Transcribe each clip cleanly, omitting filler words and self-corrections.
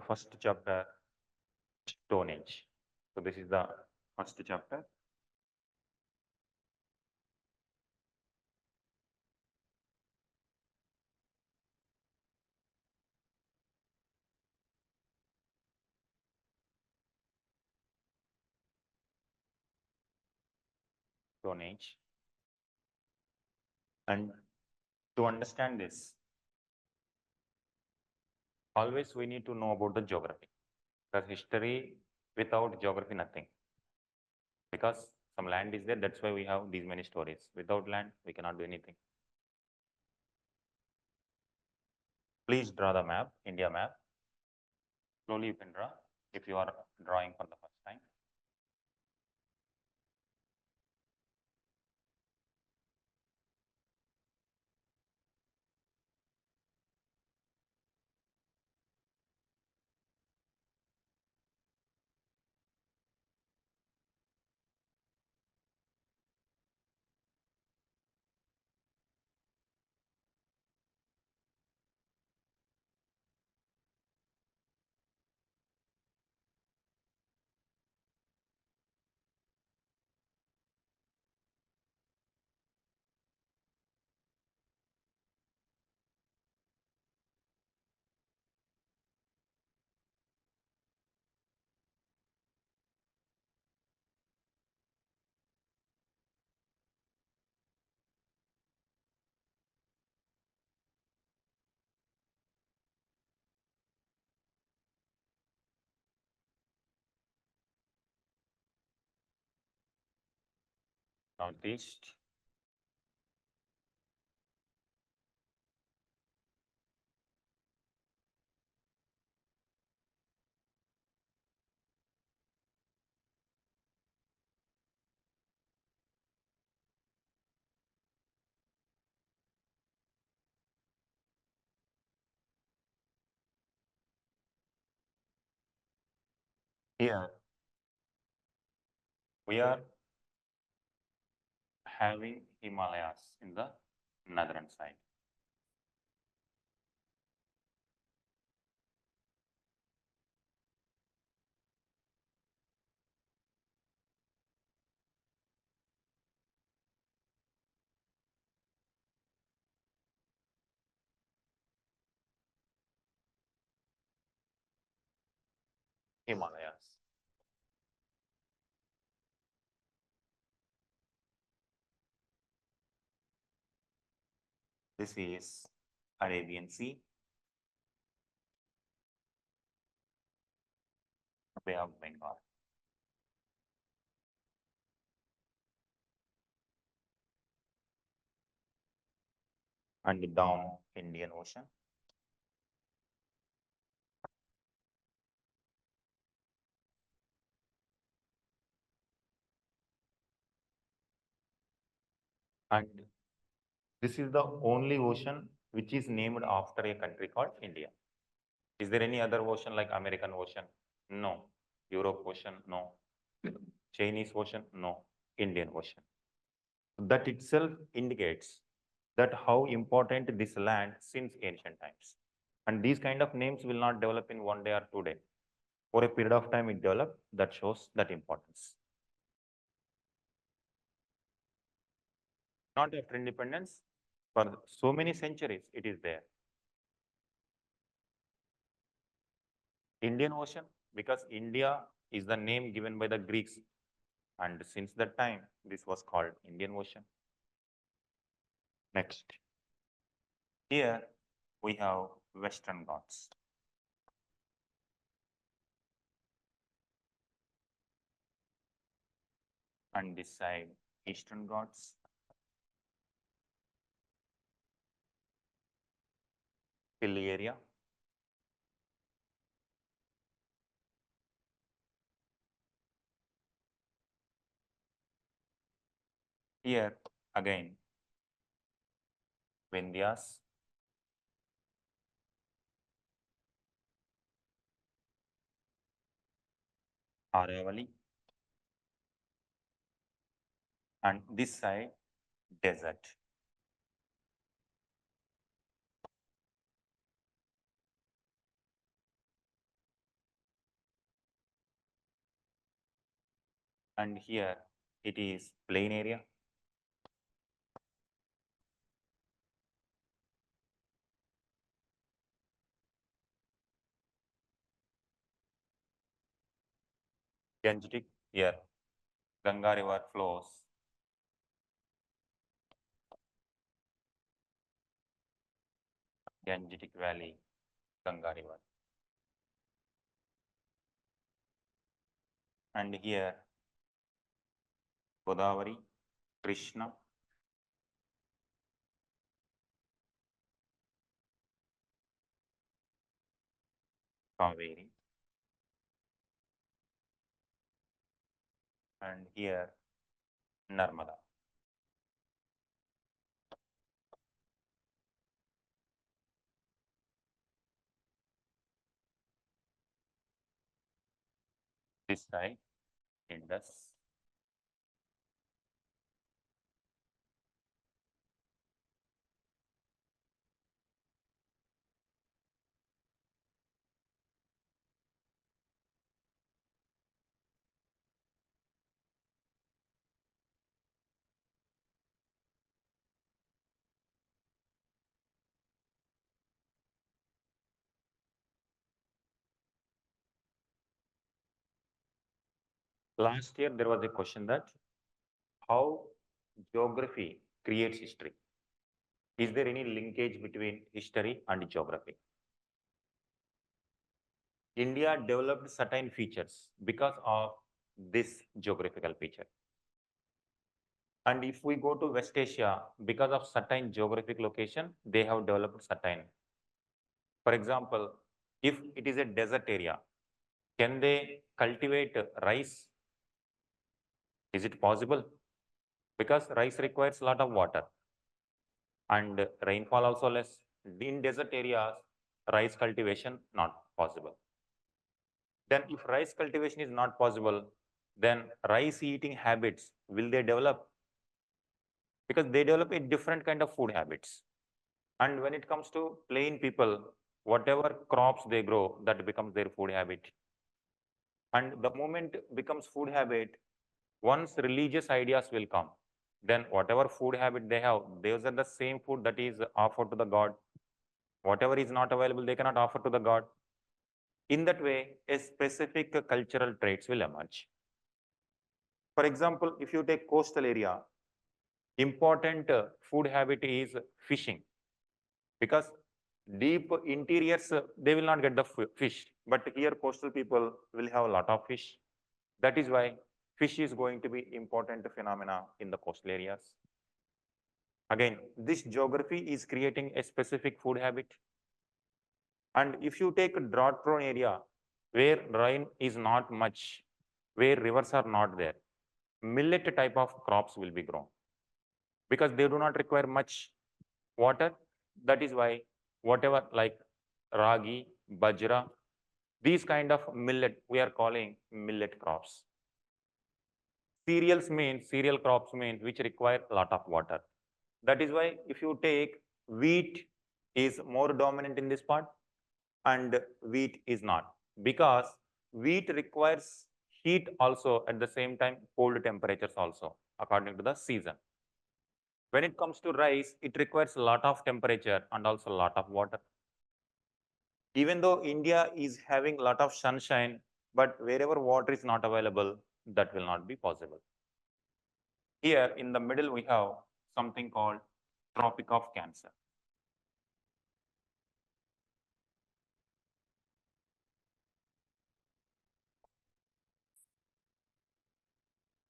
first chapter, Stone Age. So this is the first chapter. Stone Age. And to understand this, always we need to know about the geography. Because history without geography, nothing. Because some land is there, that's why we have these many stories. Without land, we cannot do anything. Please draw the map, India map. Slowly you can draw if you are drawing for the first time. Northeast. Here we are having Himalayas in the northern side. Himalayas. This is Arabian Sea, Bay of Bengal. And down Indian Ocean. And this is the only ocean which is named after a country called India. Is there any other ocean like American Ocean? No. Europe Ocean? No. Chinese Ocean? No. Indian Ocean. That itself indicates that how important this land since ancient times. And these kind of names will not develop in one day or 2 days. For a period of time it developed, that shows that importance. Not after independence, for so many centuries it is there. Indian Ocean, because India is the name given by the Greeks, and since that time this was called Indian Ocean. Next, here we have Western Ghats. And this side Eastern Ghats. Hilly area. Here again Vindhyas. Aravalli. And this side desert. and here it is plain area. Gangetic, here Ganga river flows. Gangetic Valley, Ganga river. And here Godavari, Krishna, Kaveri, and here Narmada. This side Indus. Last year there was a question that how geography creates history. Is there any linkage between history and geography? India developed certain features because of this geographical feature. And if we go to West Asia, because of certain geographic location, they have developed certain. For example, if it is a desert area, can they cultivate rice? Is it possible? Because rice requires a lot of water and rainfall also less. In desert areas, rice cultivation not possible. Then if rice cultivation is not possible, then rice eating habits, will they develop? Because they develop a different kind of food habits. And when it comes to plain people, whatever crops they grow, that becomes their food habit. And the moment becomes food habit, once religious ideas will come, then whatever food habit they have, those are the same food that is offered to the god. Whatever is not available, they cannot offer to the god. In that way, a specific cultural traits will emerge. For example, if you take coastal area, important food habit is fishing, because deep interiors, they will not get the fish, but here coastal people will have a lot of fish. That is why fish is going to be important phenomena in the coastal areas. Again, this geography is creating a specific food habit. And if you take a drought prone area where rain is not much, where rivers are not there, millet type of crops will be grown because they do not require much water. That is why whatever like ragi, bajra, these kind of millet, we are calling millet crops. Cereal crops means which require a lot of water. That is why if you take wheat is more dominant in this part and wheat is not, because wheat requires heat also at the same time cold temperatures also according to the season. When it comes to rice, it requires a lot of temperature and also a lot of water. Even though India is having a lot of sunshine, but wherever water is not available, that will not be possible. Here in the middle, we have something called Tropic of Cancer.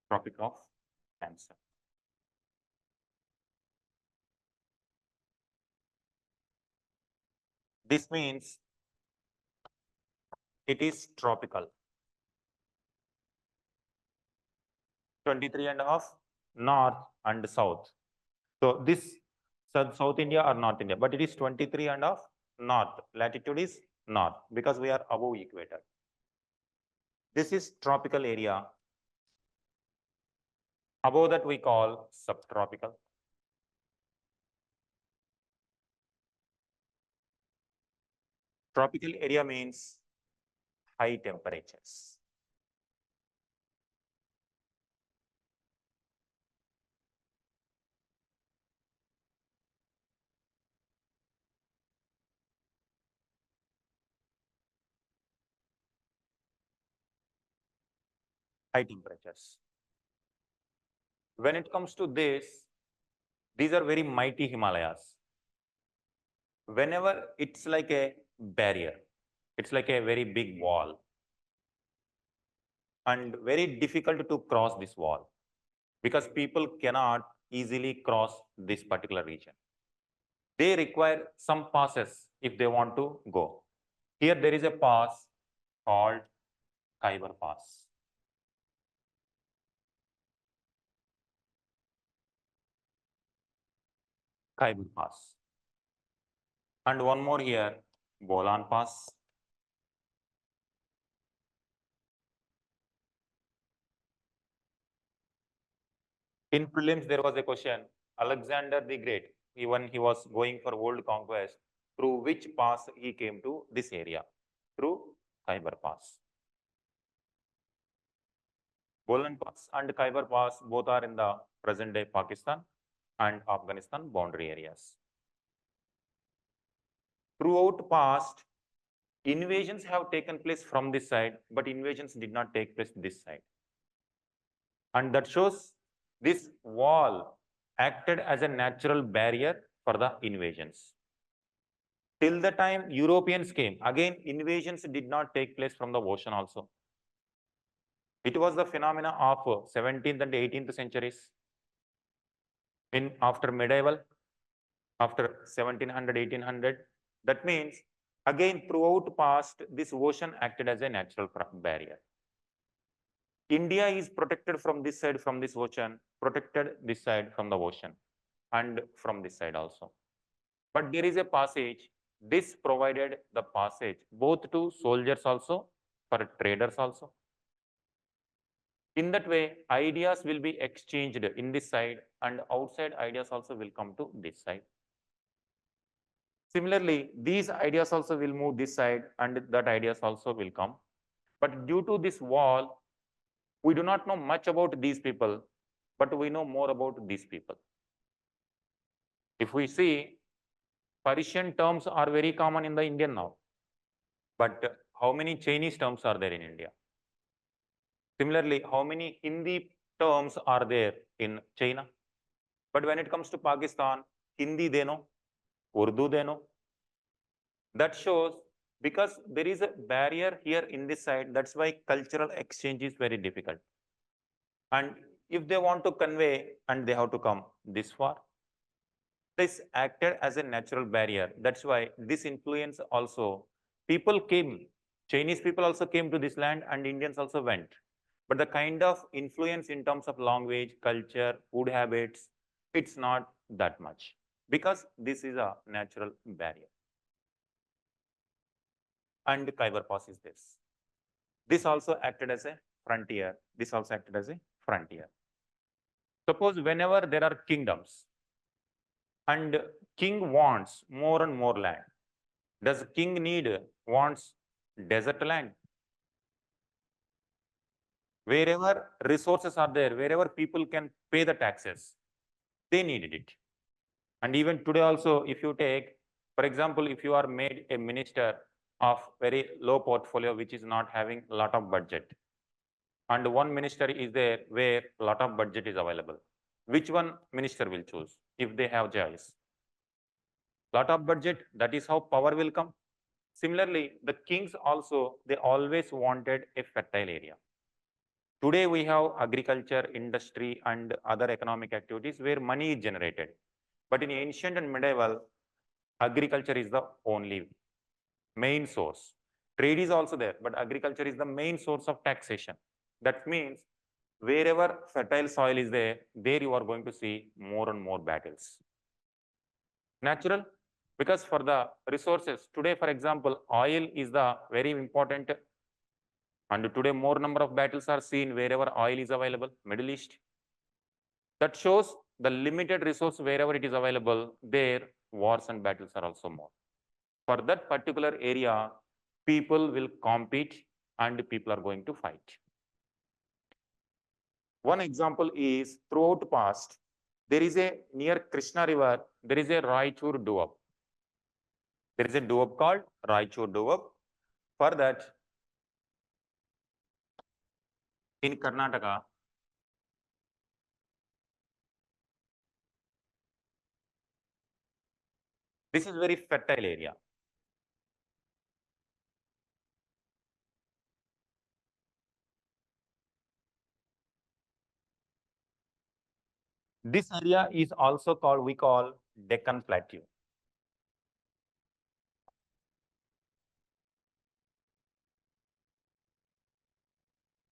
Tropic of Cancer. This means it is tropical. 23.5 north and south. So this South India or North India, but it is 23.5 north. Latitude is north because we are above equator. This is tropical area. Above that we call subtropical. Tropical area means high temperatures. high temperatures. When it comes to this, these are very mighty Himalayas. Whenever it's like a barrier, it's like a very big wall and very difficult to cross this wall because people cannot easily cross this particular region. They require some passes if they want to go. Here there is a pass called Khyber Pass. Khyber Pass. And one more here, Bolan Pass. In prelims, there was a question, Alexander the Great, even he was going for world conquest, through which pass he came to this area? Through Khyber Pass. Bolan Pass and Khyber Pass both are in the present day Pakistan and Afghanistan boundary areas. Throughout past, invasions have taken place from this side, but invasions did not take place this side. And that shows this wall acted as a natural barrier for the invasions. Till the time Europeans came, again invasions did not take place from the ocean also. It was the phenomena of 17th and 18th centuries. After medieval, after 1700, 1800, that means again throughout past, this ocean acted as a natural barrier. India is protected from this side, from this ocean, protected this side from the ocean, and from this side also. But there is a passage, this provided the passage both to soldiers also, for traders also. In that way, ideas will be exchanged in this side, and outside ideas also will come to this side. Similarly, these ideas also will move this side, and that ideas also will come. But due to this wall, we do not know much about these people, but we know more about these people. If we see, Persian terms are very common in the Indian now. But how many Chinese terms are there in India? Similarly, how many Hindi terms are there in China? But when it comes to Pakistan, Hindi they know, Urdu they know. That shows because there is a barrier here in this side, that's why cultural exchange is very difficult. And if they want to convey and they have to come this far, this acted as a natural barrier. That's why this influence also, people came, Chinese people also came to this land and Indians also went. But the kind of influence in terms of language, culture, food habits, it's not that much because this is a natural barrier. And Khyber Pass is this. This also acted as a frontier. This also acted as a frontier. Suppose whenever there are kingdoms and king wants more and more land, does king wants desert land? Wherever resources are there, wherever people can pay the taxes, they needed it. And even today also, if you take, for example, if you are made a minister of very low portfolio, which is not having a lot of budget, and one minister is there where a lot of budget is available, which one minister will choose if they have choice? Lot of budget, that is how power will come. Similarly, the kings also, they always wanted a fertile area. Today we have agriculture, industry, and other economic activities where money is generated. But in ancient and medieval, agriculture is the only main source. Trade is also there, but agriculture is the main source of taxation. That means wherever fertile soil is there, there you are going to see more and more battles. Natural, because for the resources, today, for example, oil is the very important, and today more number of battles are seen wherever oil is available, Middle East. That shows the limited resource wherever it is available, there wars and battles are also more. For that particular area, people will compete and people are going to fight. One example is throughout past, there is a near Krishna river, there is a Raichur Duab. There is a Duab called Raichur Duab. For that, in Karnataka, this is very fertile area. This area is also called, we call Deccan Plateau.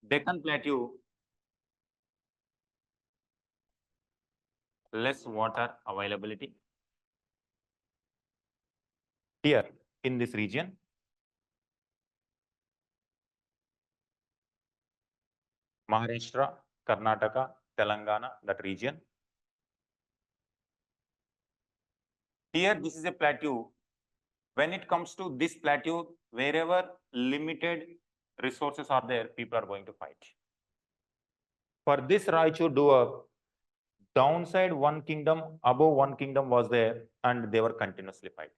Deccan Plateau, less water availability. Here in this region, Maharashtra, Karnataka, Telangana, that region. Here, this is a plateau. When it comes to this plateau, wherever limited resources are there, people are going to fight. For this Raichur Duat, downside one kingdom, above one kingdom was there, and they were continuously fighting.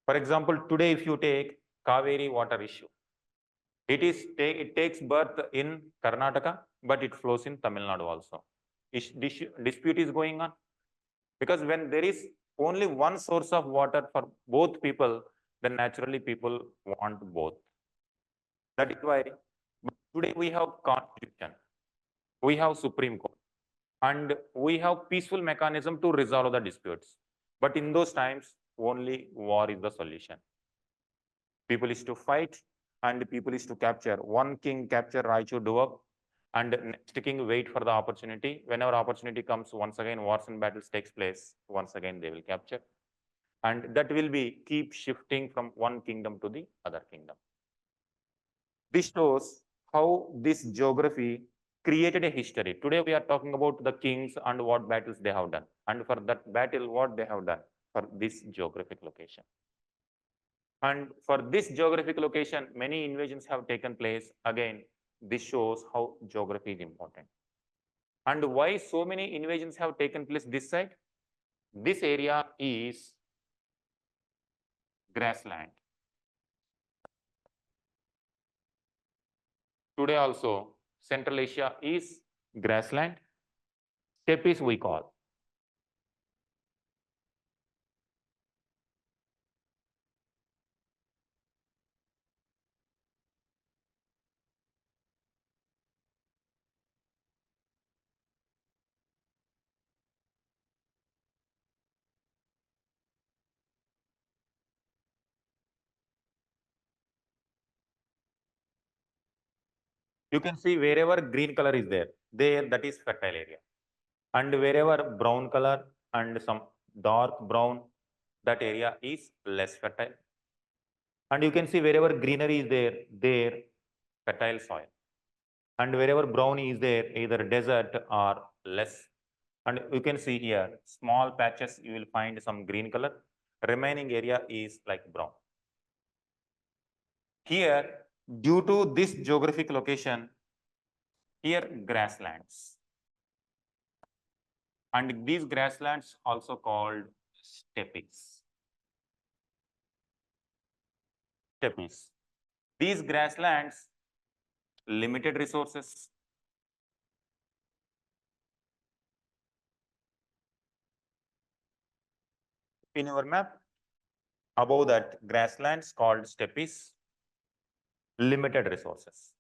For example, today if you take Kaveri water issue, it takes birth in Karnataka, but it flows in Tamil Nadu also. Dispute is going on, because when there is only one source of water for both people, then naturally people want both. That is why today we have constitution, we have Supreme Court, and we have peaceful mechanism to resolve the disputes. But in those times, only war is the solution. People is to fight, and people is to capture. One king capture Raichur Duat, and next king wait for the opportunity. Whenever opportunity comes, once again wars and battles takes place. Once again they will capture, and that will be keep shifting from one kingdom to the other kingdom. This shows how this geography created a history. Today we are talking about the kings and what battles they have done, and for that battle what they have done for this geographic location. And for this geographic location, many invasions have taken place. Again, this shows how geography is important. And why so many invasions have taken place this side? This area is grassland. Today also, Central Asia is grassland. Steppes we call. You can see wherever green color is there that is fertile area. And wherever brown color and some dark brown, that area is less fertile. And you can see wherever greenery is there fertile soil. And wherever brown is there, either desert or less. And you can see here, small patches, you will find some green color. Remaining area is like brown. Here, due to this geographic location, here grasslands. And these grasslands also called steppes. Steppes. These grasslands, limited resources. In our map, above that grasslands called steppes, limited resources.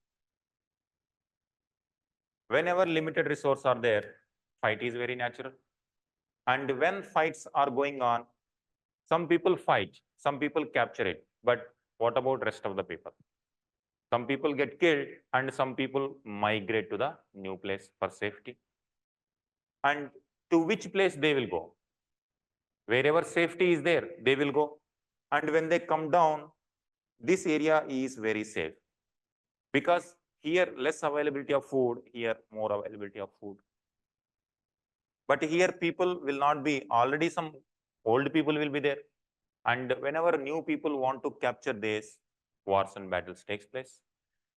Whenever limited resources are there, fight is very natural. And when fights are going on, some people fight, some people capture it. But what about rest of the people? Some people get killed and some people migrate to the new place for safety. And to which place they will go? Wherever safety is there, they will go. And when they come down, this area is very safe. Because here less availability of food, here more availability of food. But here people will not be, already some old people will be there. And whenever new people want to capture this, wars and battles takes place.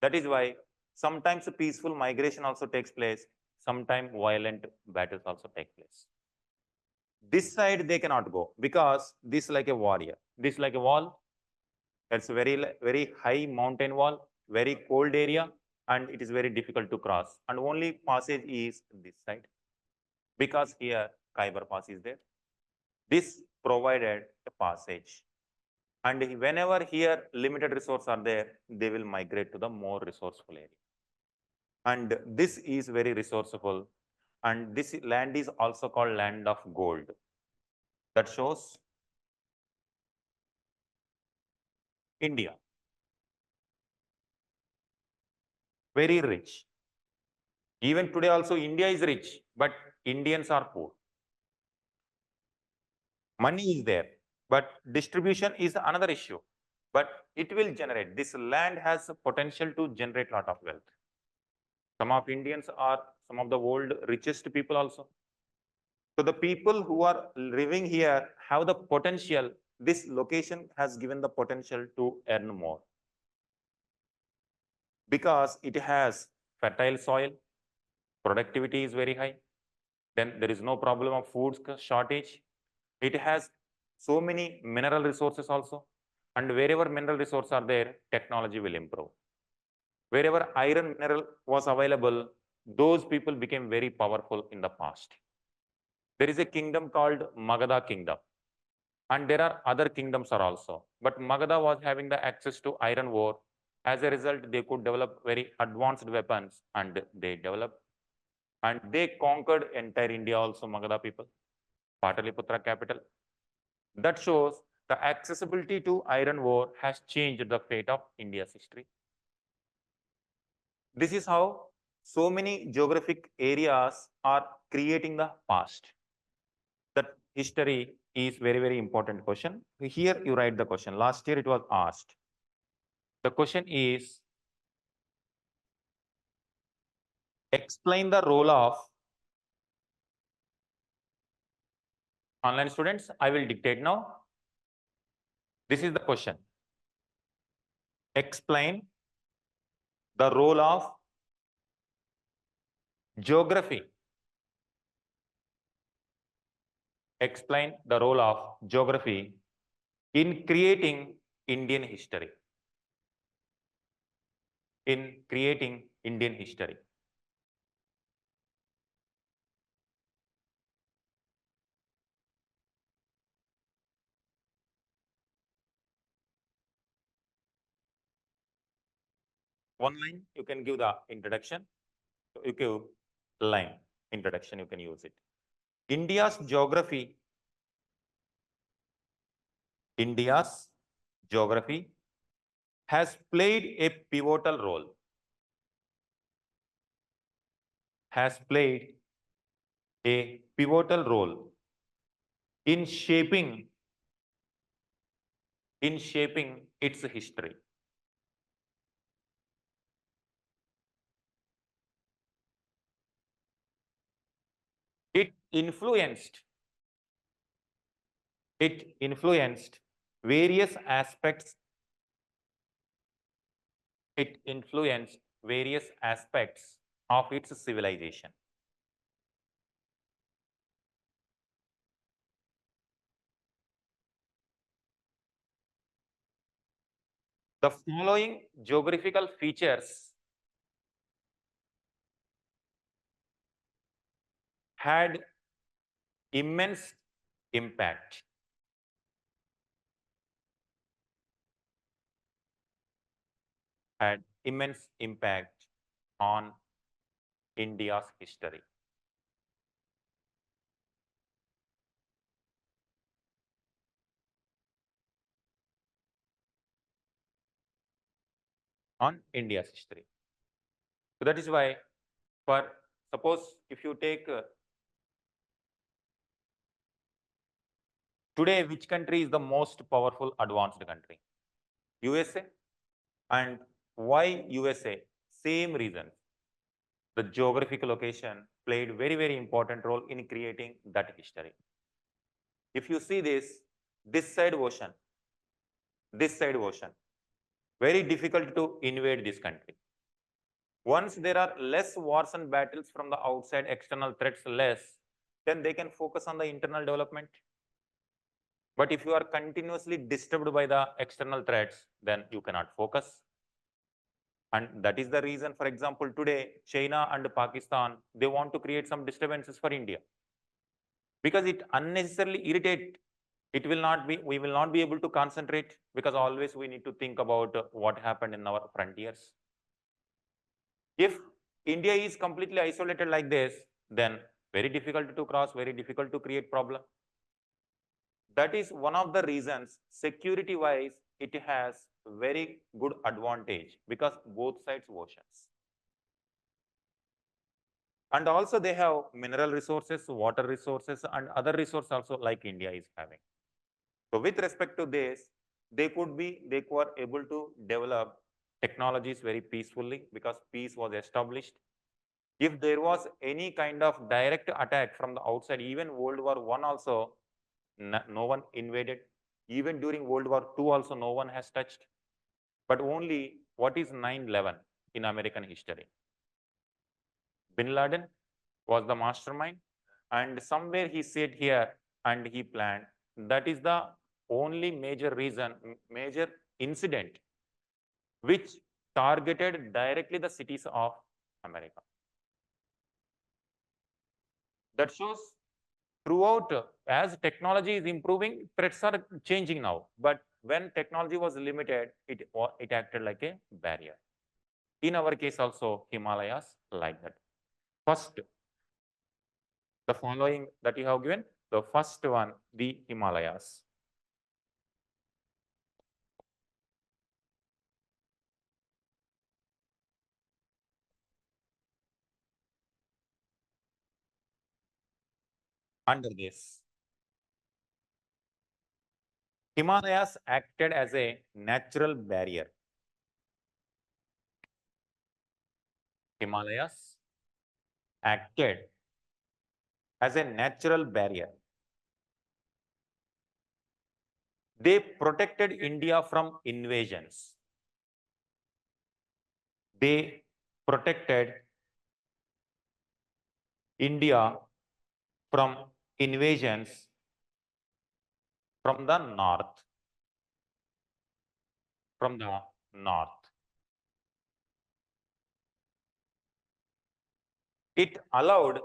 That is why sometimes a peaceful migration also takes place. Sometimes violent battles also take place. This side they cannot go because this is like a warrior. This is like a wall. That's a very high mountain wall, very cold area. and it is very difficult to cross, and only passage is this side, because here Khyber Pass is there. This provided a passage, and whenever here limited resources are there, they will migrate to the more resourceful area. And this is very resourceful, and this land is also called land of gold. That shows India, very rich. Even today also India is rich, but Indians are poor. Money is there, but distribution is another issue. But it will generate. This land has potential to generate a lot of wealth. Some of Indians are some of the world richest people also. So the people who are living here have the potential. This location has given the potential to earn more, because it has fertile soil, productivity is very high, then there is no problem of food shortage. It has so many mineral resources also, and wherever mineral resources are there, technology will improve. Wherever iron mineral was available, those people became very powerful in the past. There is a kingdom called Magadha kingdom, and there are other kingdoms are also. But Magadha was having the access to iron ore. As a result, they could develop very advanced weapons, and they developed, and they conquered entire India also, Magadha people, Pataliputra capital. That shows the accessibility to iron ore has changed the fate of India's history. This is how so many geographic areas are creating the past. That history is very, very important question. Here you write the question. Last year it was asked. The question is, explain the role of online students. I will dictate now. This is the question. Explain the role of geography. Explain the role of geography in creating Indian history. In creating Indian history. One line, you can give the introduction. You give line, introduction, you can use it. India's geography has played a pivotal role. Has played a pivotal role in shaping its history. It influenced various aspects. It influenced various aspects of its civilization. The following geographical features had immense impact. Had immense impact on India's history. On India's history. So that is why, for suppose if you take today, which country is the most powerful advanced country? USA. And why USA? Same reason. The geographic location played very, very important role in creating that history. If you see this side ocean, very difficult to invade this country. Once there are less wars and battles from the outside, external threats less, then they can focus on the internal development. But if you are continuously disturbed by the external threats, then you cannot focus. And that is the reason, for example, today, China and Pakistan, they want to create some disturbances for India. Because it unnecessarily irritate. We will not be able to concentrate because always we need to think about what happened in our frontiers. If India is completely isolated like this, then very difficult to cross, very difficult to create problem. That is one of the reasons, security wise, it has very good advantage because both sides oceans. And also they have mineral resources, water resources, and other resources also like India is having. So with respect to this, they were able to develop technologies very peacefully because peace was established. If there was any kind of direct attack from the outside, even World War I also, no one invaded. Even during World War II also, no one has touched. But only what is 9/11 in American history? Bin Laden was the mastermind, and somewhere he sat here and he planned. That is the only major reason, major incident which targeted directly the cities of America. That shows throughout, as technology is improving, threats are changing now. But when technology was limited, it acted like a barrier. In our case also, Himalayas like that. First, the following that you have given, the first one, the Himalayas. Under this, Himalayas acted as a natural barrier. Himalayas acted as a natural barrier. They protected India from invasions. They protected India from invasions from the north. From the north. It allowed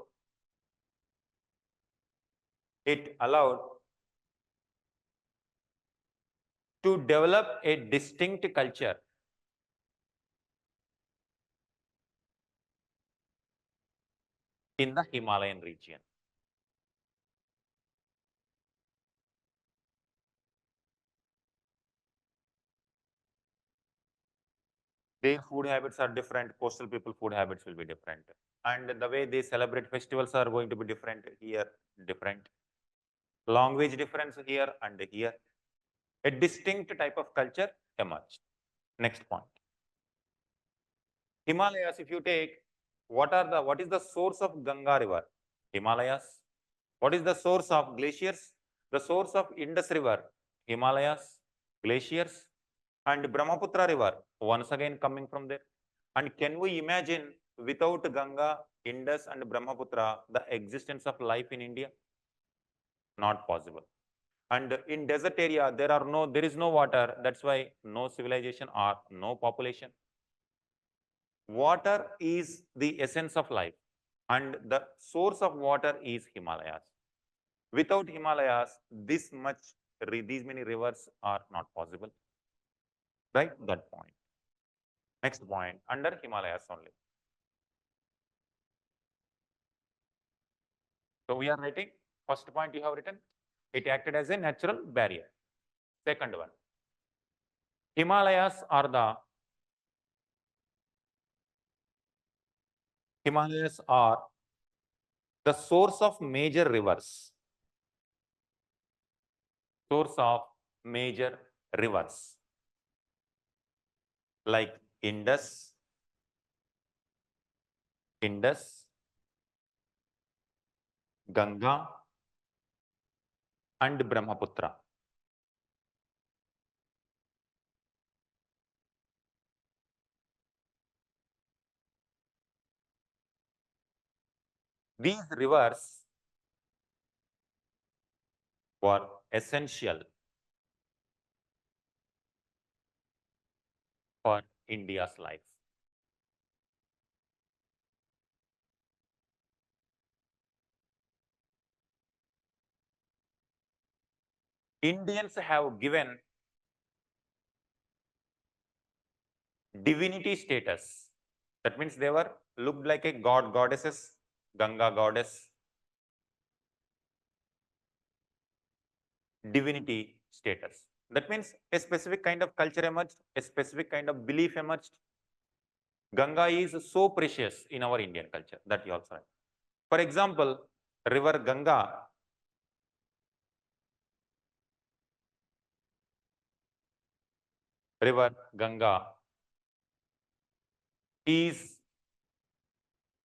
to develop a distinct culture in the Himalayan region. Their food habits are different, coastal people food habits will be different. And the way they celebrate festivals are going to be different here, different. Language difference here and here. A distinct type of culture emerged. Next point. Himalayas, if you take, what is the source of Ganga River? Himalayas. What is the source of glaciers? The source of Indus River, Himalayas, glaciers, and Brahmaputra River, once again coming from there. And can we imagine without Ganga, Indus, and Brahmaputra, the existence of life in India? Not possible. And in desert area, there is no water. That's why no civilization or no population. Water is the essence of life, and the source of water is Himalayas. Without Himalayas, these many rivers are not possible. Right? That point. Next point, under Himalayas only. So we are writing, first point you have written, it acted as a natural barrier. Second one, Himalayas are the source of major rivers. Source of major rivers like Indus, Ganga, and Brahmaputra. These rivers were essential for India's life. Indians have given divinity status. That means they were looked like a god, goddesses, Ganga goddess, divinity status. That means a specific kind of culture emerged, a specific kind of belief emerged. Ganga is so precious in our Indian culture that you also have. For example, river Ganga is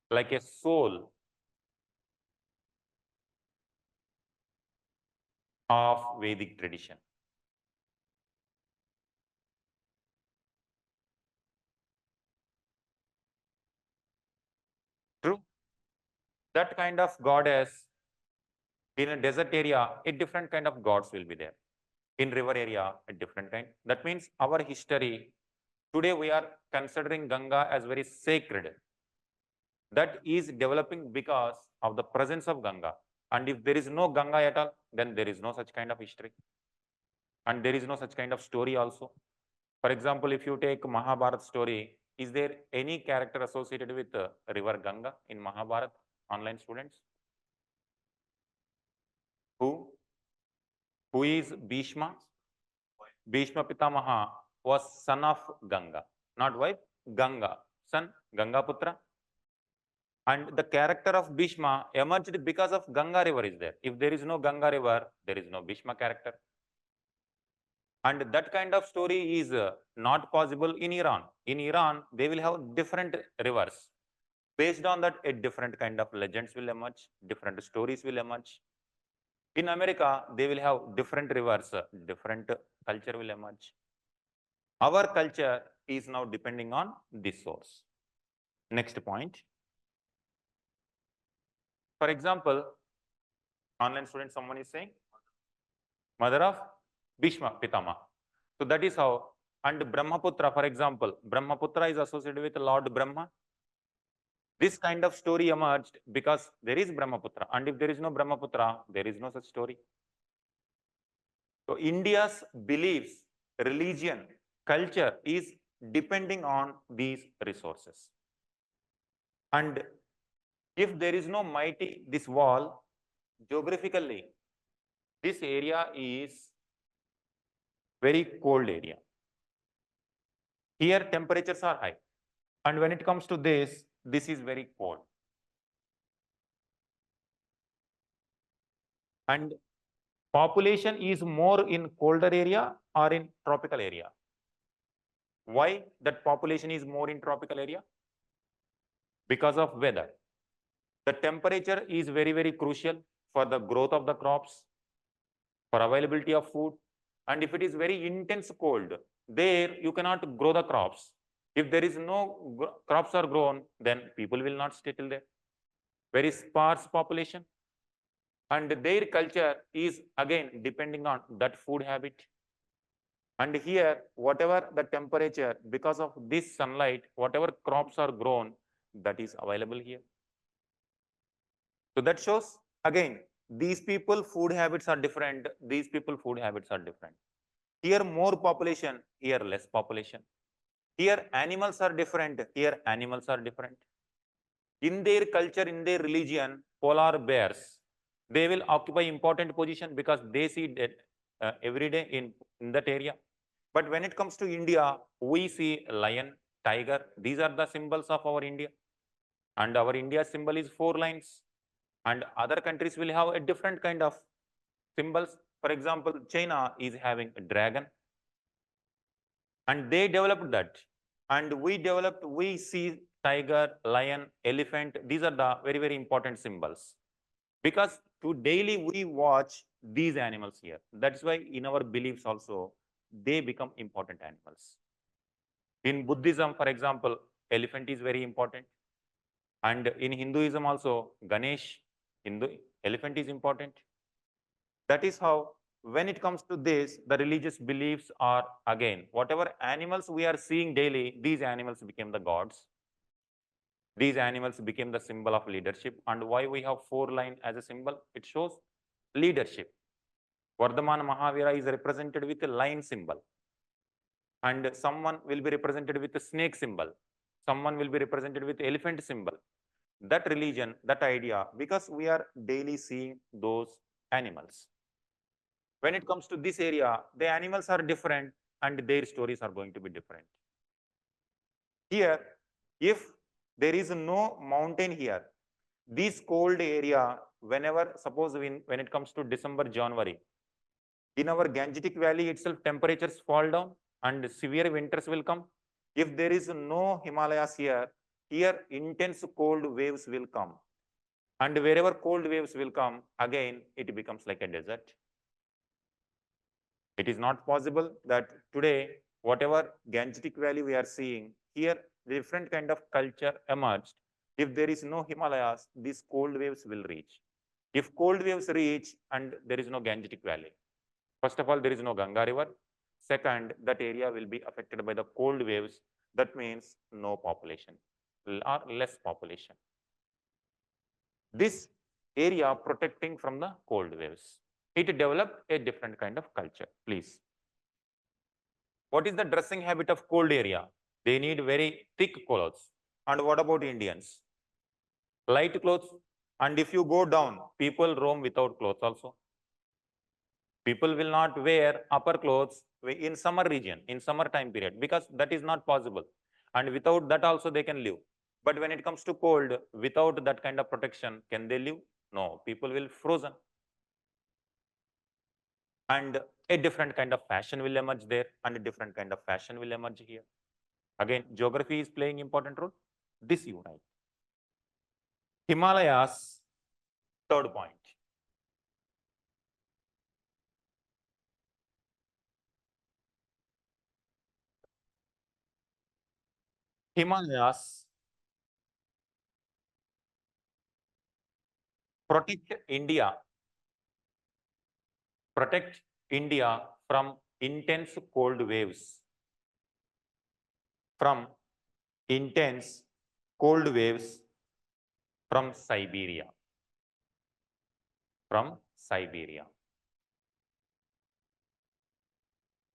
like a soul of Vedic tradition. True. That kind of goddess in a desert area, a different kind of gods will be there. In river area, a different kind. That means our history, today we are considering Ganga as very sacred. That is developing because of the presence of Ganga. And if there is no Ganga at all, then there is no such kind of history. And there is no such kind of story also. For example, if you take Mahabharata story, is there any character associated with river Ganga in Mahabharata, online students? Who? Who is Bhishma? Bhishma Pitamaha was son of Ganga, not wife, Ganga, son, Gangaputra. And the character of Bhishma emerged because of Ganga river is there. If there is no Ganga river, there is no Bhishma character. And that kind of story is not possible in Iran. In Iran, they will have different rivers. Based on that, a different kind of legends will emerge, different stories will emerge. In America, they will have different rivers, different culture will emerge. Our culture is now depending on this source. Next point. For example, online student, someone is saying, mother of Bhishma Pitama. So that is how. And Brahmaputra, for example, Brahmaputra is associated with Lord Brahma. This kind of story emerged because there is Brahmaputra. And if there is no Brahmaputra, there is no such story. So India's beliefs, religion, culture is depending on these resources. And if there is no mighty, this wall, geographically, this area is very cold area. Here temperatures are high. And when it comes to this is very cold. And population is more in colder area or in tropical area. Why that population is more in tropical area? Because of weather. The temperature is very, very crucial for the growth of the crops, for availability of food. And if it is very intense cold, there you cannot grow the crops. If there is no crops are grown, then people will not settle there. Very sparse population. And their culture is again depending on that food habit. And here, whatever the temperature, because of this sunlight, whatever crops are grown, that is available here. So that shows, again, these people food habits are different, these people food habits are different. Here more population, here less population. Here animals are different, here animals are different. In their culture, in their religion, polar bears, they will occupy important position because they see that every day in that area. But when it comes to India, we see lion, tiger. These are the symbols of our India. And our India symbol is 4 lines. And other countries will have a different kind of symbols. For example, China is having a dragon. And they developed that. And we see tiger, lion, elephant. These are the very, very important symbols. Because to daily we watch these animals here. That's why in our beliefs also, they become important animals. In Buddhism, for example, elephant is very important. And in Hinduism also, Ganesh, elephant is important. That is how, when it comes to this, the religious beliefs are again, whatever animals we are seeing daily, these animals became the gods. These animals became the symbol of leadership. And why we have 4 lines as a symbol? It shows leadership. Vardhaman Mahavira is represented with a lion symbol. And someone will be represented with a snake symbol. Someone will be represented with elephant symbol. That religion, that idea, because we are daily seeing those animals. When it comes to this area, the animals are different and their stories are going to be different. Here, if there is no mountain here, this cold area, whenever, suppose when it comes to December, January, in our Gangetic Valley itself, temperatures fall down and severe winters will come. If there is no Himalayas here, intense cold waves will come. And wherever cold waves will come, again, it becomes like a desert. It is not possible that today, whatever Gangetic Valley we are seeing, here different kind of culture emerged. If there is no Himalayas, these cold waves will reach. If cold waves reach and there is no Gangetic Valley, first of all, there is no Ganga river. Second, that area will be affected by the cold waves. That means no population or less population. This area protecting from the cold waves. It developed a different kind of culture, please. What is the dressing habit of cold area? They need very thick clothes. And what about Indians? Light clothes. And if you go down, people roam without clothes also. People will not wear upper clothes in summer region, in summer time period, because that is not possible. And without that also they can live. But when it comes to cold, without that kind of protection, can they live? No, people will frozen. And a different kind of fashion will emerge there, and a different kind of fashion will emerge here. Again, geography is playing important role. This unite. Himalayas, third point. Himalayas protect India from intense cold waves. From intense cold waves from Siberia. From Siberia.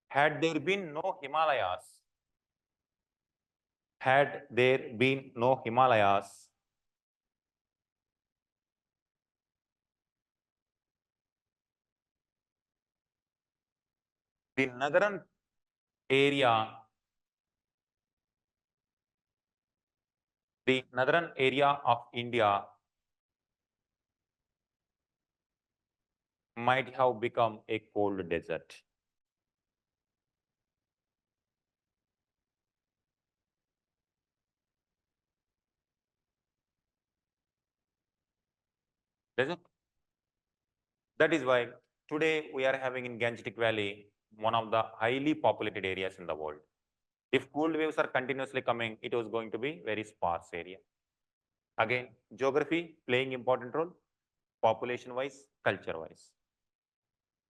Had there been no Himalayas, the northern area of India might have become a cold desert. Desert. That is why today we are having in Gangetic Valley one of the highly populated areas in the world. If cold waves are continuously coming, it was going to be very sparse area. Again, geography playing important role, population-wise, culture-wise.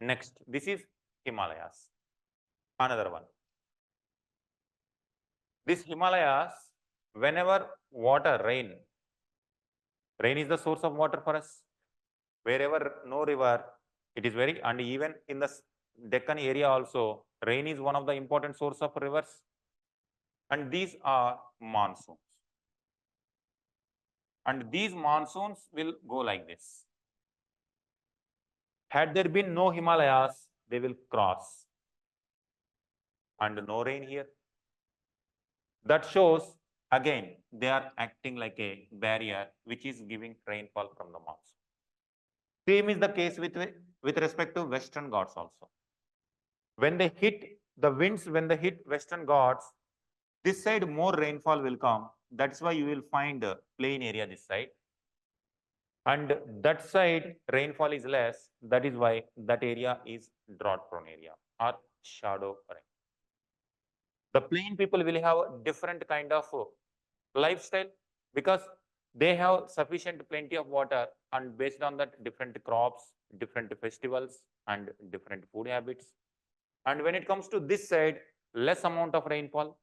Next, this is Himalayas. Another one. This Himalayas, whenever rain is the source of water for us. Wherever no river, it is very, and even in the Deccan area also, rain is one of the important source of rivers. And these are monsoons. And these monsoons will go like this. Had there been no Himalayas, they will cross. And no rain here. That shows, again, they are acting like a barrier which is giving rainfall from the monsoon. Same is the case with respect to Western Ghats also. When they hit the winds, when they hit Western Ghats, this side more rainfall will come. That's why you will find a plain area this side. And that side rainfall is less. That is why that area is drought prone area or shadow rain. The plain people will have a different kind of lifestyle because they have sufficient plenty of water, and based on that different crops, different festivals and different food habits. And when it comes to this side, less amount of rainfall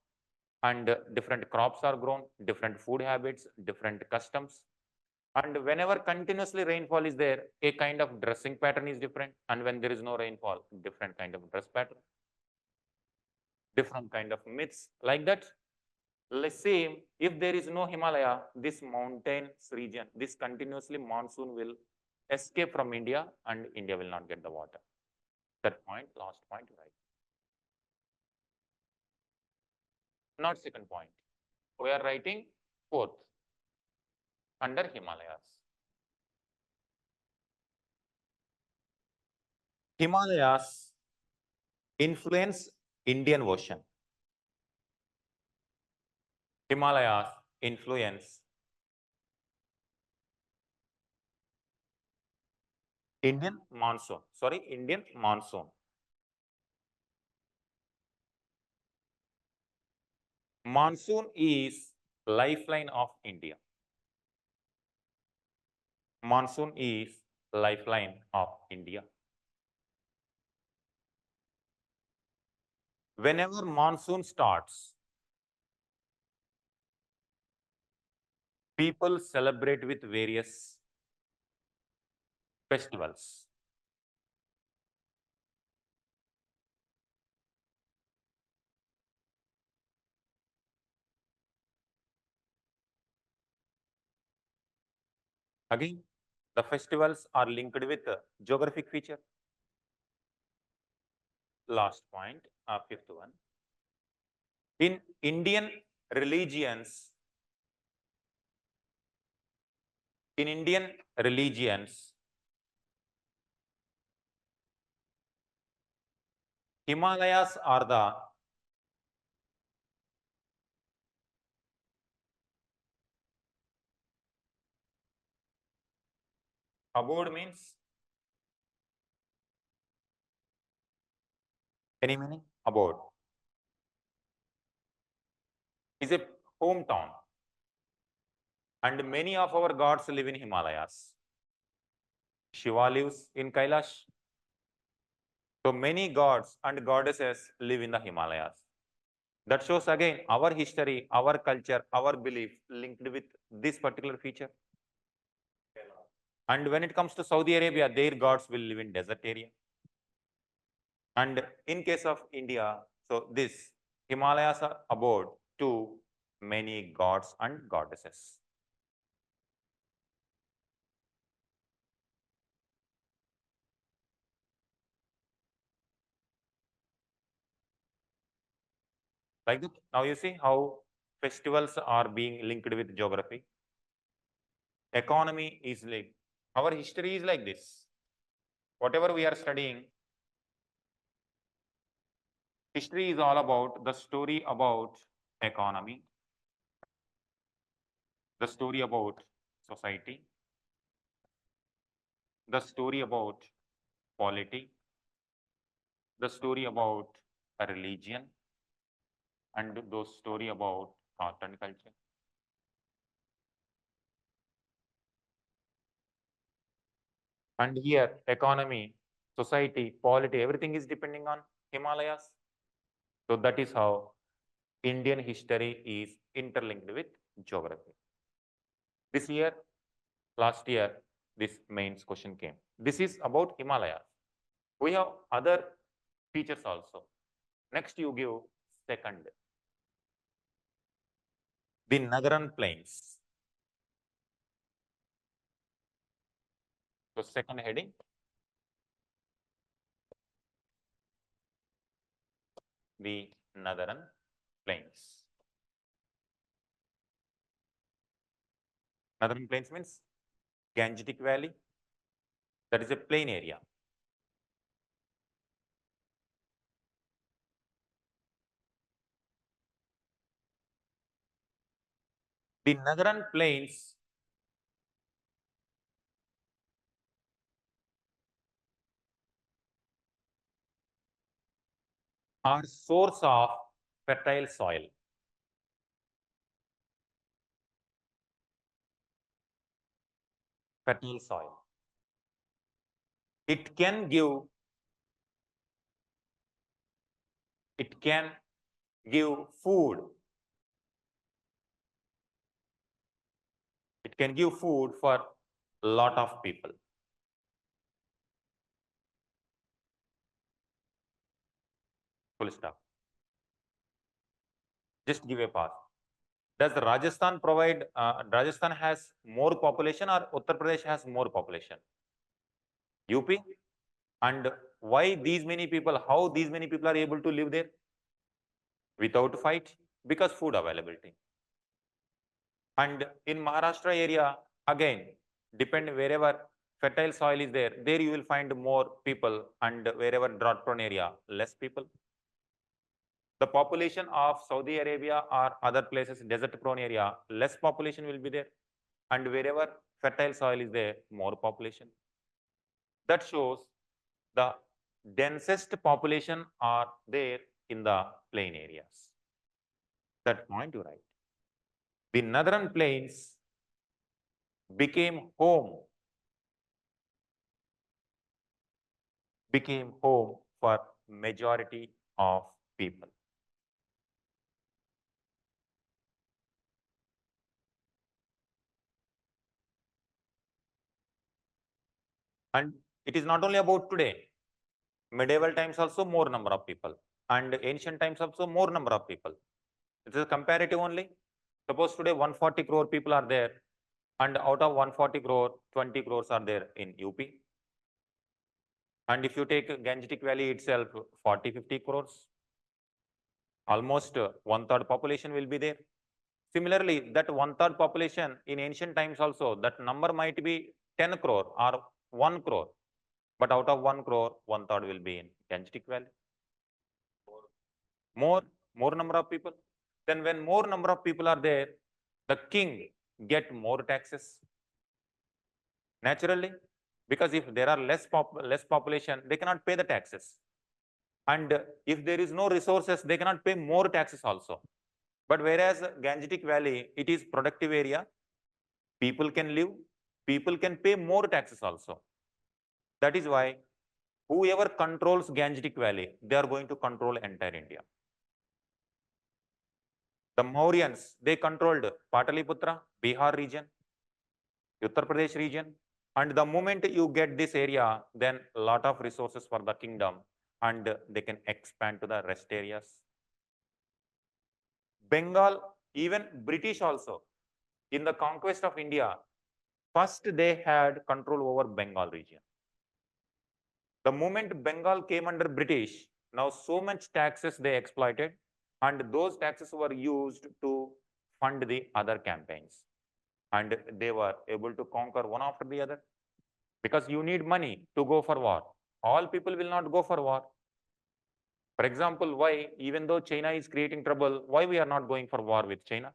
and different crops are grown, different food habits, different customs. And whenever continuously rainfall is there, a kind of dressing pattern is different. And when there is no rainfall, different kind of dress pattern, different kind of myths like that. Let's say if there is no Himalaya, this mountains region, this continuously monsoon will escape from India and India will not get the water. That point, last point, right? Not second point. We are writing fourth under Himalayas. Himalayas influence Indian Ocean. Himalayas influence Indian monsoon. Sorry, Indian monsoon. Monsoon is lifeline of India. Monsoon is lifeline of India. Whenever monsoon starts, people celebrate with various festivals. Again, the festivals are linked with geographic feature. Last point, fifth one. In Indian religions, in Indian religions, Himalayas are the abode means any meaning? Abode is a hometown, and many of our gods live in Himalayas. Shiva lives in Kailash. So many gods and goddesses live in the Himalayas. That shows again our history, our culture, our belief linked with this particular feature. And when it comes to Saudi Arabia, their gods will live in desert area. And in case of India, so this Himalayas are abode to many gods and goddesses. Like that. Now you see how festivals are being linked with geography. Economy is like, our history is like this. Whatever we are studying, history is all about the story about economy, the story about society, the story about polity, the story about a religion, and those story about art and culture. And here, economy, society, polity, everything is depending on Himalayas. So that is how Indian history is interlinked with geography. This year, last year, this mains question came. This is about Himalayas. We have other features also. Next, you give second, the Nagaran plains. So second heading, the Nagaran plains. Northern plains means Gangetic Valley. That is a plain area. The Nagaran plains are source of fertile soil. Fertile soil. It can give food. It It can give food for a lot of people. Full stop. Just give a pause. Does Rajasthan provide, Rajasthan has more population or Uttar Pradesh has more population? UP? And why these many people, how these many people are able to live there without fight? Because food availability. And in Maharashtra area, again, depend wherever fertile soil is there, there you will find more people, and wherever drought prone area, less people. The population of Saudi Arabia or other places, desert prone area, less population will be there. And wherever fertile soil is there, more population. That shows the densest population are there in the plain areas. That point you write. The northern plains became home for majority of people. And it is not only about today. Medieval times also more number of people, and ancient times also more number of people. It is a comparative only. Suppose today 140 crore people are there, and out of 140 crore, 20 crores are there in UP. And if you take Gangetic Valley itself, 40-50 crores, almost one-third population will be there. Similarly, that one-third population in ancient times also, that number might be 10 crore or 1 crore. But out of 1 crore, one-third will be in Gangetic Valley. More number of people. Then when more number of people are there, the king get more taxes. Naturally, because if there are less population, they cannot pay the taxes. And if there is no resources, they cannot pay more taxes also. But whereas Gangetic Valley, it is productive area, people can live, people can pay more taxes also. That is why whoever controls Gangetic Valley, they are going to control entire India. The Mauryans, they controlled Pataliputra, Bihar region, Uttar Pradesh region. And the moment you get this area, then a lot of resources for the kingdom, and they can expand to the rest areas. Bengal, even British also, in the conquest of India, first they had control over Bengal region. The moment Bengal came under British, now so much taxes they exploited, and those taxes were used to fund the other campaigns. And they were able to conquer one after the other. Because you need money to go for war. All people will not go for war. For example, why, even though China is creating trouble, why we are not going for war with China?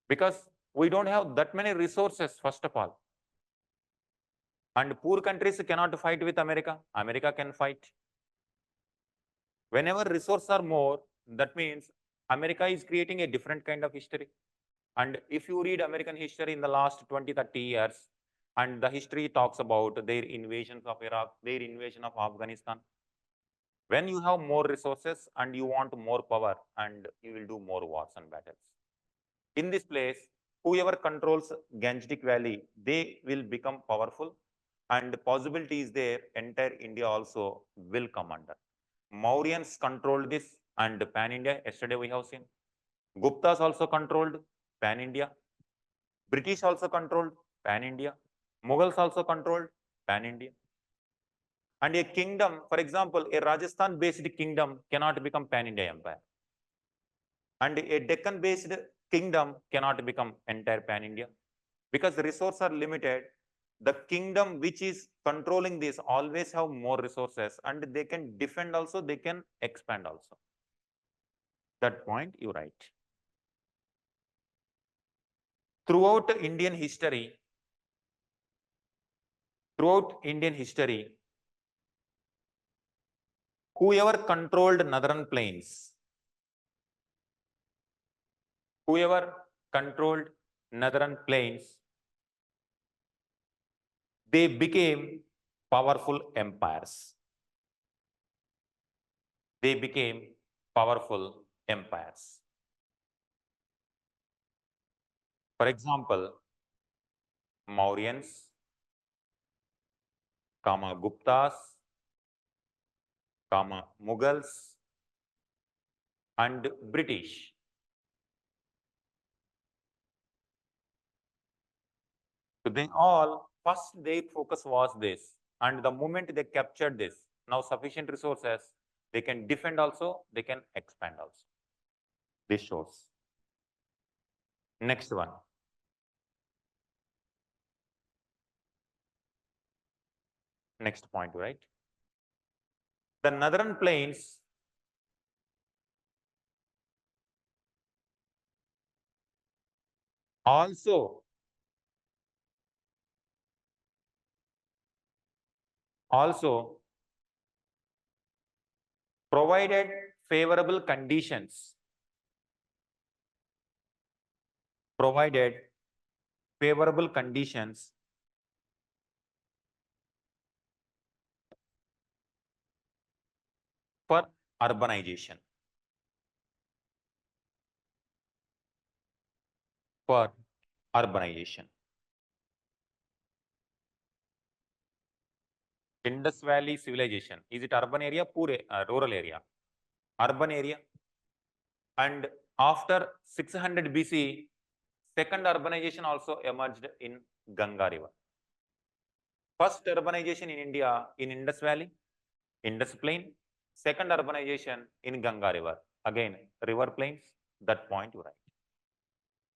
Because we don't have that many resources, first of all. And poor countries cannot fight with America. America can fight. Whenever resources are more, that means America is creating a different kind of history. And if you read American history in the last 20-30 years, and the history talks about their invasions of Iraq, their invasion of Afghanistan. When you have more resources and you want more power, and you will do more wars and battles. In this place, whoever controls Gangetic Valley, they will become powerful, and possibility is there, entire India also will come under. Mauryans controlled this and pan-India, yesterday we have seen. Guptas also controlled pan-India. British also controlled pan-India. Mughals also controlled pan-India. And a kingdom, for example, a Rajasthan-based kingdom cannot become pan-India empire. And a Deccan-based kingdom cannot become entire pan-India. Because the resources are limited, the kingdom which is controlling this always have more resources, and they can defend also, they can expand also. That point you write. Throughout Indian history, whoever controlled northern plains, they became powerful empires. They became powerful empires. For example, Mauryans, Guptas, Mughals, and British. So they all, first their focus was this, and the moment they captured this, now sufficient resources, they can defend also, they can expand also. This shows. Next one. Next point, right? The northern plains also provided favorable conditions, provided favorable conditions for urbanization, for urbanization. Indus Valley civilization, is it urban area, poor rural area? Urban area. And after 600 BC, second urbanization also emerged in Ganga River. First urbanization in India in Indus Valley, Indus Plain. Second urbanization in Ganga River. Again, river plains, that point you write.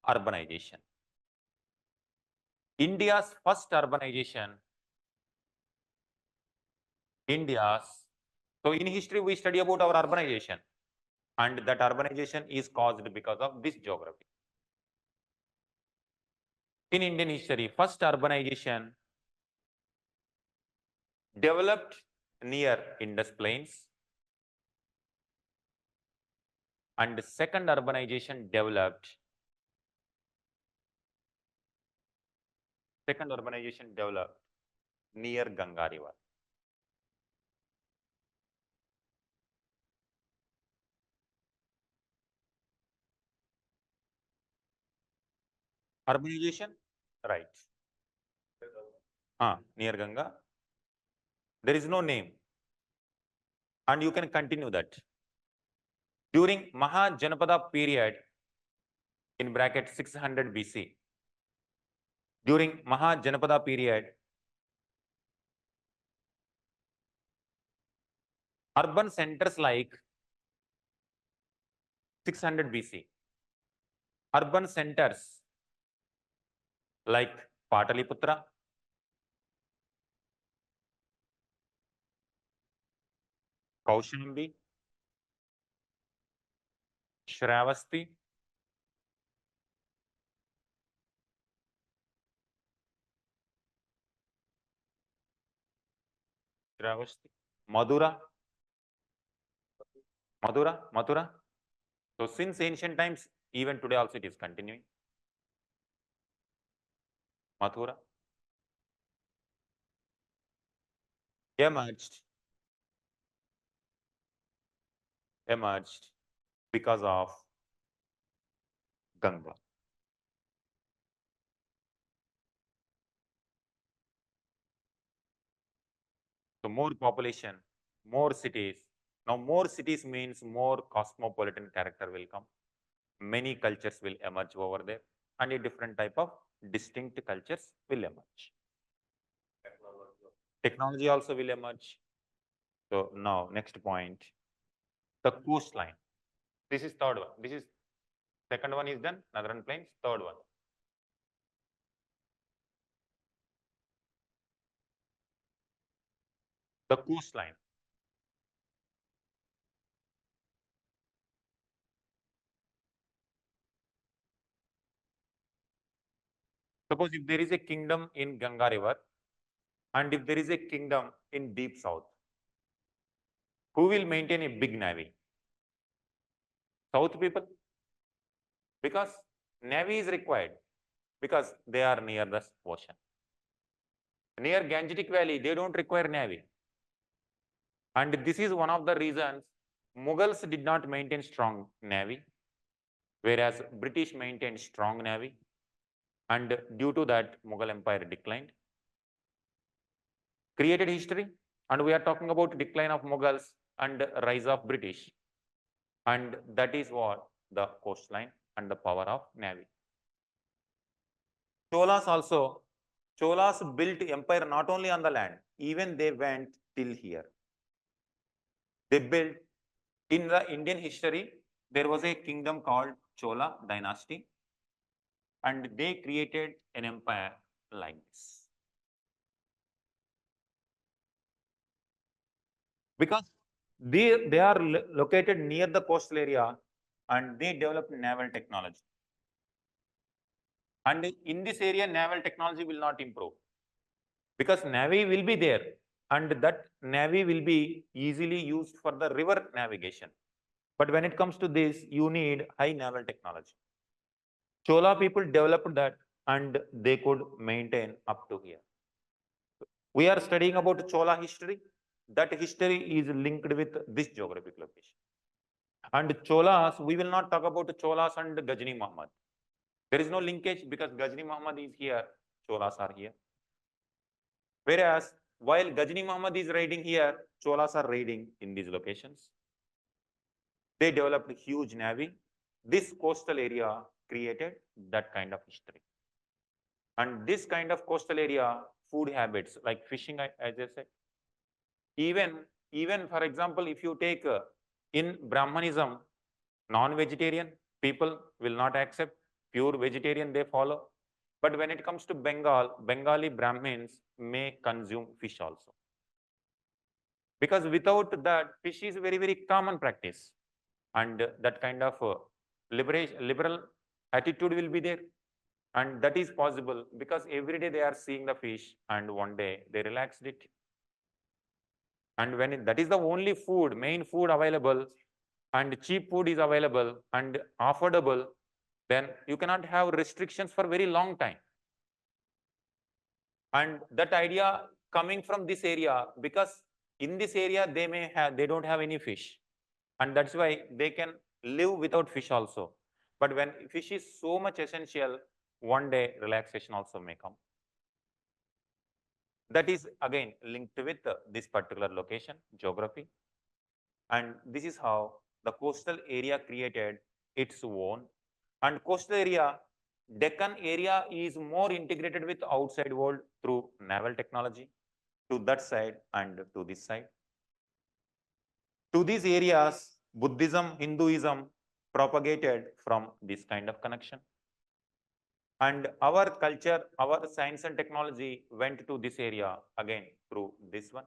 Urbanization. India's first urbanization, so in history we study about our urbanization, and that urbanization is caused because of this geography. In Indian history, first urbanization developed near Indus Plains, and second urbanization developed near Ganga River. Urbanization, right? Near Ganga. There is no name, and you can continue that. During Mahajanapada period, in bracket 600 BC, during Mahajanapada period, urban centers like 600 BC, urban centers like Pataliputra, Kaushambi, Shravasti, Madura. So since ancient times, even today also it is continuing. Mathura emerged because of Ganga. So more population, more cities. Now more cities means more cosmopolitan character will come. Many cultures will emerge over there, and a different type of distinct cultures will emerge. Technology also will emerge. So now next point, the coastline. This is third one. This is second one is done, northern plains, third one. The coastline. Suppose if there is a kingdom in Ganga River, and if there is a kingdom in deep south, who will maintain a big navy? South people, because navy is required, because they are near the ocean. Near Gangetic Valley, they don't require navy. And this is one of the reasons Mughals did not maintain strong navy, whereas British maintained strong navy. and due to that, Mughal Empire declined. Created history, and we are talking about decline of Mughals and rise of British, and that is what the coastline and the power of navy. Cholas built empire not only on the land, even they went till here. They built, in the Indian history, there was a kingdom called Chola dynasty, and they created an empire like this. Because they are located near the coastal area and they developed naval technology. And in this area, naval technology will not improve because navy will be there and that navy will be easily used for the river navigation. But when it comes to this, you need high naval technology. Chola people developed that and they could maintain up to here. We are studying about Chola history. That history is linked with this geographic location. And Cholas, we will not talk about Cholas and Ghazni Muhammad. There is no linkage because Ghazni Muhammad is here, Cholas are here. Whereas while Ghazni Muhammad is raiding here, Cholas are raiding in these locations. They developed a huge navy. This coastal area created that kind of history. And this kind of coastal area, food habits like fishing, as I said. Even for example, if you take in Brahmanism, non-vegetarian people will not accept, pure vegetarian they follow. But when it comes to Bengal, Bengali Brahmins may consume fish also. Because without that, fish is very, very common practice. And that kind of liberal attitude will be there. And that is possible because every day they are seeing the fish and one day they relaxed it. And when that is the only food, main food available, and cheap food is available and affordable, then you cannot have restrictions for very long time. And that idea coming from this area, because in this area they don't have any fish, and that's why they can live without fish also. But when fish is so much essential, one day relaxation also may come. That is again linked with this particular location, geography. And this is how the coastal area created its own. And coastal area, Deccan area is more integrated with outside world through naval technology to that side and to this side. To these areas, Buddhism, Hinduism propagated from this kind of connection. And our culture, our science and technology went to this area again through this one.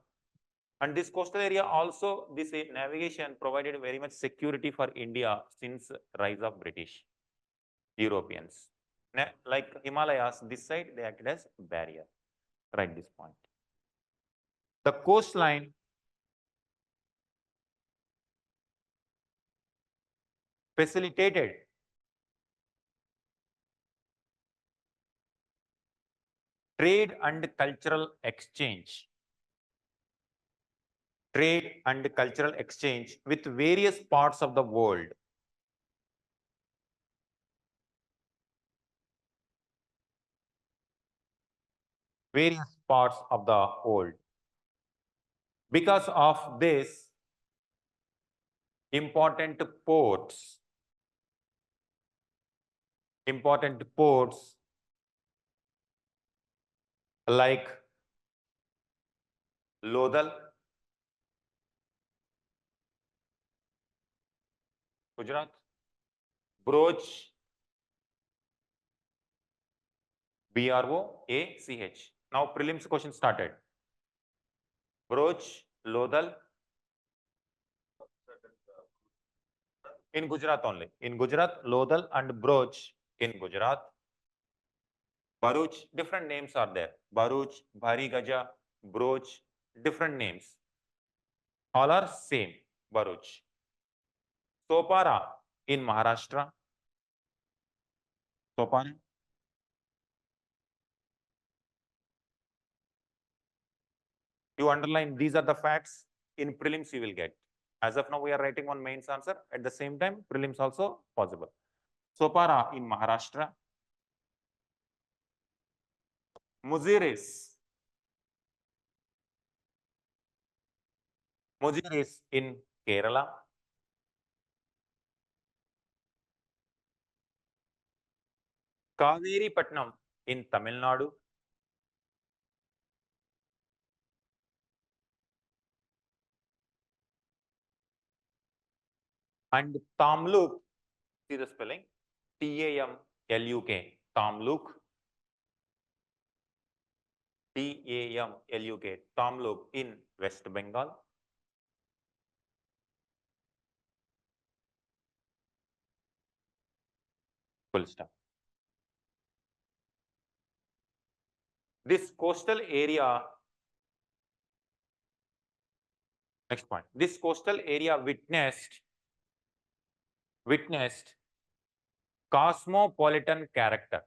And this coastal area also, this navigation provided very much security for India since rise of British, Europeans. Like Himalayas, this side, they acted as barrier, right this point. The coastline facilitated trade and cultural exchange. Trade and cultural exchange with various parts of the world. Various parts of the world. Because of this, important ports like Lodal, Gujarat, Broach, Broach. Now prelims question started. Broach, Lodal, in Gujarat only. In Gujarat, Lodal and Broach in Gujarat. Baruch, different names are there. Baruch, Bhari Gaja, Broach, different names. All are same, Baruch. Sopara in Maharashtra. Sopara. You underline, these are the facts. In prelims you will get. As of now, we are writing on mains answer. At the same time, prelims also possible. Sopara in Maharashtra. Muziris. Muziris in Kerala. Kaviripatnam in Tamil Nadu. And Tamluk, see the spelling? Tamluk. Tamluk. Tamluk. Tamluk in West Bengal. Full stop. This coastal area, next point, this coastal area witnessed cosmopolitan character.